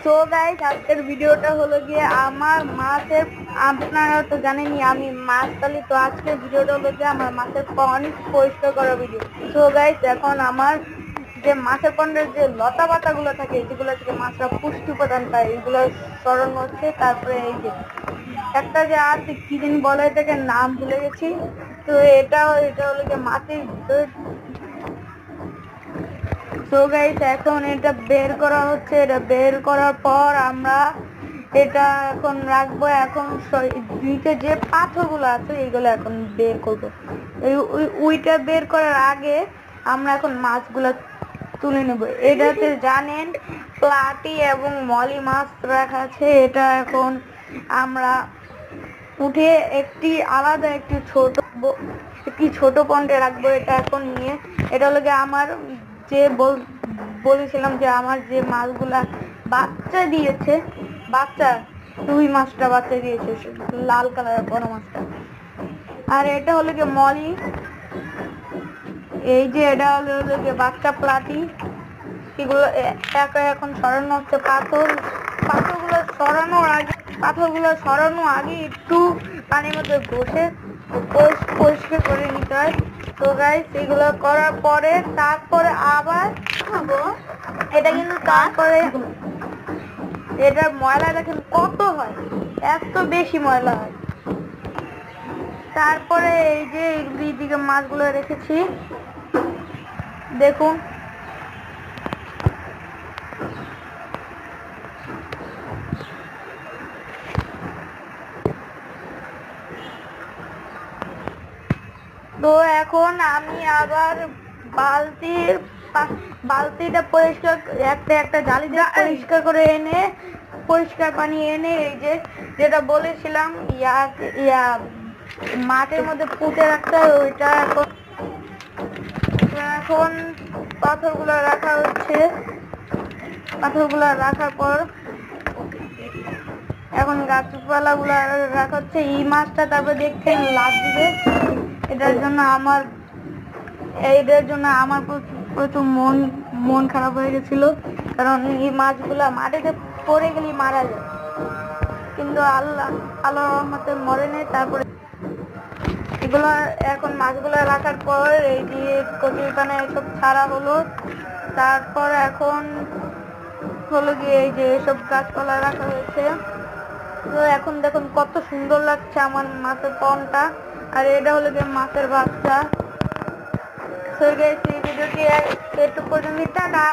So guys, আজকের ভিডিওটা হলো গিয়ে আমার মাছের, আপনারা তো জানেনই আমি মাছ পালি। তো আজকের ভিডিওটা হলো গিয়ে আমার মাছের পন্ড পরিষ্কার করা ভিডিও। সো গাইস, এখন আমার যে মাছের পন্ডের যে লতা পাতা গুলো থাকে, যেগুলো থেকে মাছরা পুষ্টি উপাদান পায়, এগুলো সরানো হচ্ছে। তারপরে এই যে একটা যে আছে কি জানি বলে এটাকে, নাম ভুলে গেছি। তো এটা হলো গিয়ে মাছের ভিতরে। সো গাইস, এখন এটা বের করা হচ্ছে। এটা বের করার পর আমরা এটা এখন রাখবো। এখন নিচে যে পাথরগুলো আছে এইগুলো এখন বের করবো। ওইটা বের করার আগে আমরা এখন মাছগুলো তুলে নেব। এটাতে জানেন প্লাটি এবং মলি মাছ রাখা আছে। এটা এখন আমরা উঠে একটি আলাদা একটি ছোট পন্ডে রাখবো। এটা এখন নিয়ে এটা হলো গিয়ে আমার যে বলেছিলাম যে আমার যে মাছগুলা বাচ্চা দিয়েছে, রুই মাছটা বাচ্চা দিয়েছে, লাল কালারের বড় মাছটা। আর এটা হলো গিয়ে মলি। এই যে এটা হলো গিয়ে বাচ্চা প্লাটি। এগুলো এখন সরানো হচ্ছে। পাথরগুলো সরানোর আগে একটু পানির মধ্যে ঘষে পরিষ্কার করে নিতে হয়। তো গাইস, এগুলো করার পরে তারপরে আবার এটা কিন্তু তারপরে এটার ময়লা দেখেন কত হয়, এত বেশি ময়লা হয়। তারপরে এই যে এইদিকে মাছগুলো রেখেছি, দেখুন। তো এখন আমি আবার বালতিটা পরিষ্কার একটা জালি দিয়ে পরিষ্কার করে এনে, পরিষ্কার পানি এনে এই যে যেটা বলেছিলাম মাটির মধ্যে পুঁতে রাখতে হয়, ওইটা এখন পাথরগুলো রাখা হচ্ছে। পাথরগুলো রাখার পর এখন গাছপালা গুলা রাখা হচ্ছে। এই মাছটা তারপর দেখছেন লাভ দিবে। এটার জন্য আমার প্রচুর মন খারাপ হয়ে গেছিল, কারণ এই মাছগুলা মাটিতে পড়ে গেলে মারা যায়, কিন্তু আল্লাহর রহমতে মরে নেই। তারপরে এগুলো এখন মাছগুলো রাখার পর এই যে কচুরিপানা এসব ছাড়া হলো। তারপর এখন হলো গিয়ে এই যে এসব গাছপালা রাখা হয়েছে। তো এখন দেখুন কত সুন্দর লাগছে আমার মাছের পন্ডটা। আর এটা হলো গিয়ে মাছের বাচ্চা। সেই ভিডিওটি একটু পর্যন্ত। টাটা।